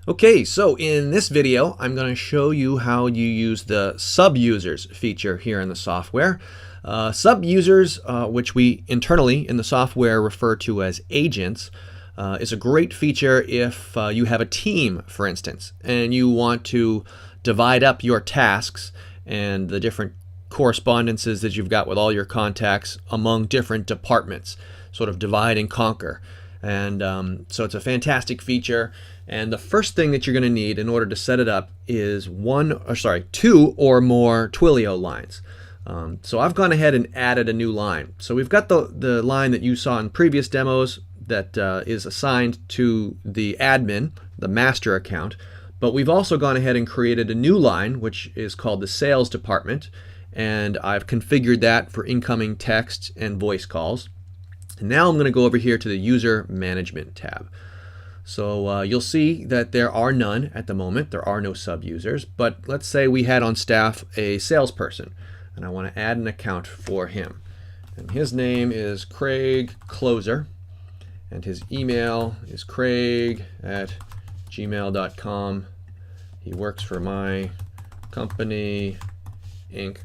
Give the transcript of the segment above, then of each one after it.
Okay, so in this video, I'm going to show you how you use the sub-users feature here in the software. Sub-users, which we internally in the software refer to as agents, is a great feature if you have a team, for instance, and you want to divide up your tasks and the different correspondences that you've got with all your contacts among different departments, sort of divide and conquer. And so it's a fantastic feature. And the first thing that you're going to need in order to set it up is two or more Twilio lines. So I've gone ahead and added a new line. So we've got the line that you saw in previous demos that is assigned to the admin, the master account. But we've also gone ahead and created a new line, which is called the sales department. And I've configured that for incoming text and voice calls. And now I'm going to go over here to the user management tab. So you'll see that there are none at the moment. There are no sub-users. But let's say we had on staff a salesperson, and I want to add an account for him. And his name is Craig Closer, and his email is craig@gmail.com. He works for my company, Inc.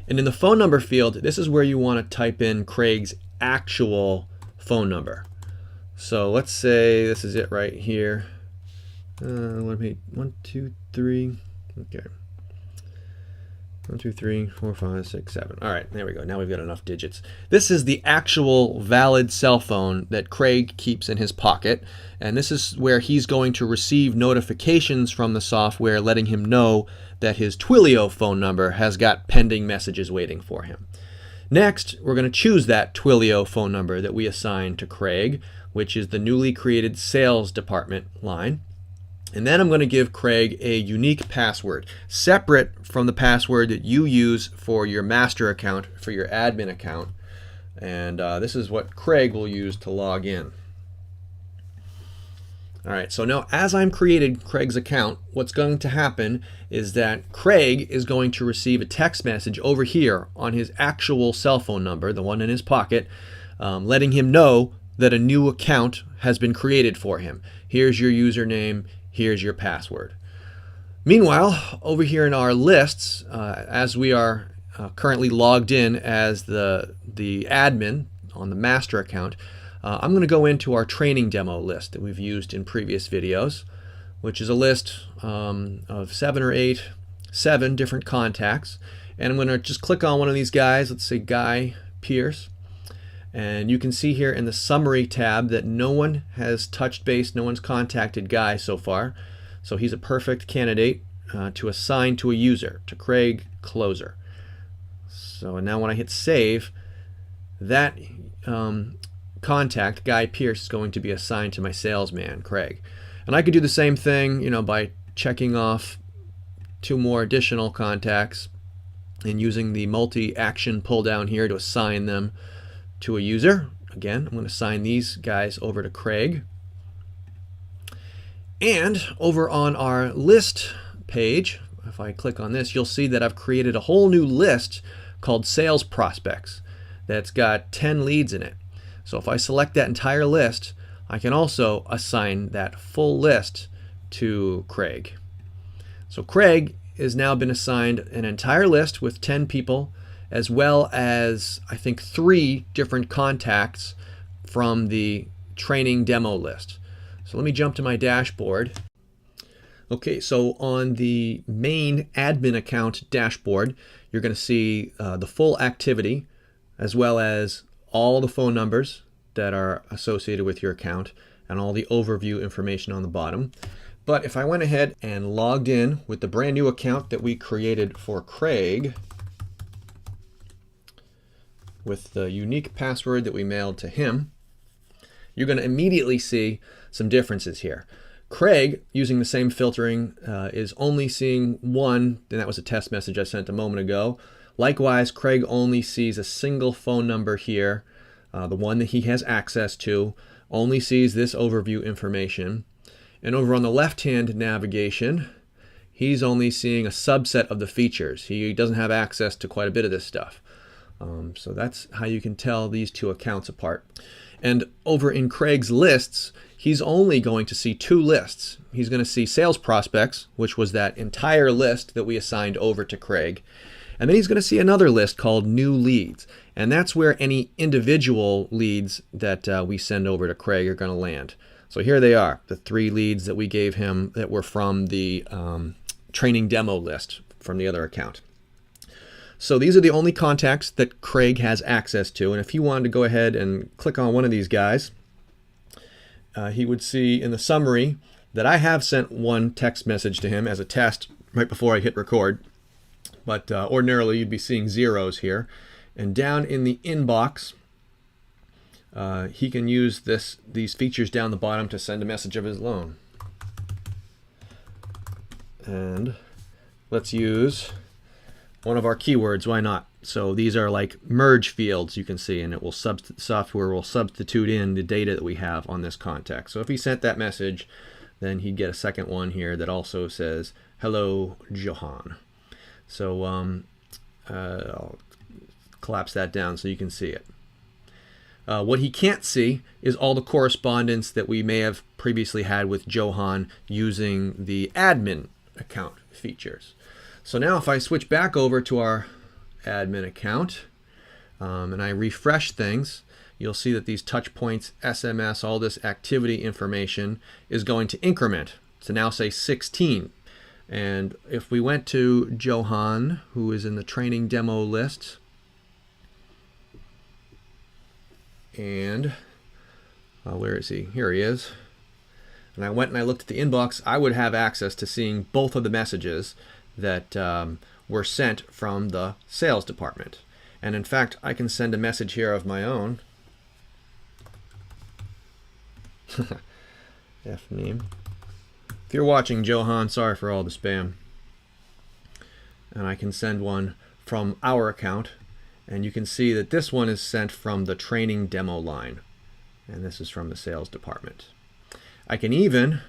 And in the phone number field, this is where you want to type in Craig's actual phone number. So let's say this is it right here. 1, 2, 3. Okay. 1, 2, 3, 4, 5, 6, 7. All right, there we go. Now we've got enough digits. This is the actual valid cell phone that Craig keeps in his pocket. And this is where he's going to receive notifications from the software letting him know that his Twilio phone number has got pending messages waiting for him. Next, we're going to choose that Twilio phone number that we assigned to Craig, which is the newly created sales department line. And then I'm going to give Craig a unique password, separate from the password that you use for your master account, for your admin account. And this is what Craig will use to log in. All right, so now as I'm created Craig's account, what's going to happen is that Craig is going to receive a text message over here on his actual cell phone number, the one in his pocket, letting him know that a new account has been created for him. Here's your username, here's your password. Meanwhile, over here in our lists, as we are currently logged in as the admin on the master account, I'm going to go into our training demo list that we've used in previous videos, which is a list of 7 different contacts. And I'm going to just click on one of these guys. Let's say Guy Pierce. And you can see here in the summary tab that no one has touched base, no one's contacted Guy so far. So he's a perfect candidate to assign to a user, to Craig Closer. So now when I hit save, that contact, Guy Pierce, is going to be assigned to my salesman, Craig. And I could do the same thing, by checking off 2 more additional contacts and using the multi-action pull down here to assign them to a user. Again, I'm going to assign these guys over to Craig. And over on our list page, if I click on this, you'll see that I've created a whole new list called Sales Prospects that's got 10 leads in it. So if I select that entire list, I can also assign that full list to Craig. So Craig has now been assigned an entire list with 10 people, as well as, I think, 3 different contacts from the training demo list. So let me jump to my dashboard. Okay, so on the main admin account dashboard, you're going to see the full activity, as well as all the phone numbers that are associated with your account and all the overview information on the bottom. But if I went ahead and logged in with the brand new account that we created for Craig, with the unique password that we mailed to him, you're going to immediately see some differences here. Craig, using the same filtering, is only seeing 1, and that was a test message I sent a moment ago. Likewise, Craig only sees a single phone number here, the one that he has access to, only sees this overview information. And over on the left-hand navigation, he's only seeing a subset of the features. He doesn't have access to quite a bit of this stuff. So that's how you can tell these 2 accounts apart. And over in Craig's lists, he's only going to see 2 lists. he's going to see sales prospects, which was that entire list that we assigned over to Craig. And then he's going to see another list called new leads. And that's where any individual leads that we send over to Craig are going to land. So here they are, the 3 leads that we gave him that were from the training demo list from the other account. So these are the only contacts that Craig has access to. And if he wanted to go ahead and click on one of these guys, he would see in the summary that I have sent one text message to him as a test right before I hit record. But ordinarily you'd be seeing zeros here. And down in the inbox, he can use these features down the bottom to send a message of his own. And let's use one of our keywords, why not? So these are like merge fields, you can see, and it will software will substitute in the data that we have on this contact. So if he sent that message, then he'd get a second one here that also says, hello, Johan. So I'll collapse that down so you can see it. What he can't see is all the correspondence that we may have previously had with Johan using the admin account features. So now if I switch back over to our admin account and I refresh things, you'll see that these touch points, SMS, all this activity information is going to increment to now say 16. And if we went to Johan, who is in the training demo list, and where is he? Here he is. And I went and I looked at the inbox, I would have access to seeing both of the messages that were sent from the sales department. And in fact, I can send a message here of my own. F name. If you're watching, Johan, sorry for all the spam. And I can send one from our account. And you can see that this one is sent from the training demo line. And this is from the sales department. I can even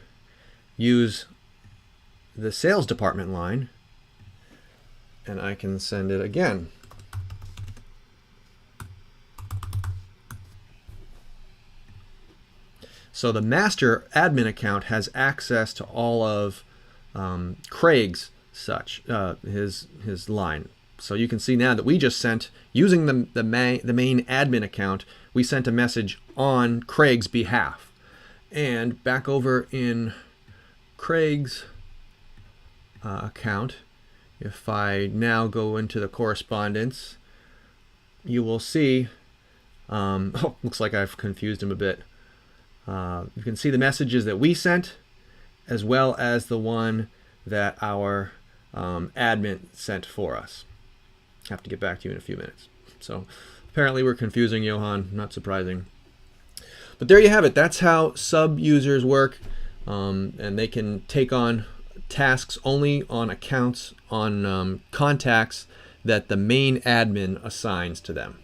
use the sales department line and I can send it again. So the master admin account has access to all of Craig's his line. So you can see now that we just sent, using the main admin account, we sent a message on Craig's behalf. And back over in Craig's account, if I now go into the correspondence, you will see, oh, looks like I've confused him a bit. You can see the messages that we sent, as well as the one that our admin sent for us. Have to get back to you in a few minutes. So apparently we're confusing Johan, not surprising. But there you have it. That's how sub-users work, and they can take on tasks only on accounts, on contacts that the main admin assigns to them.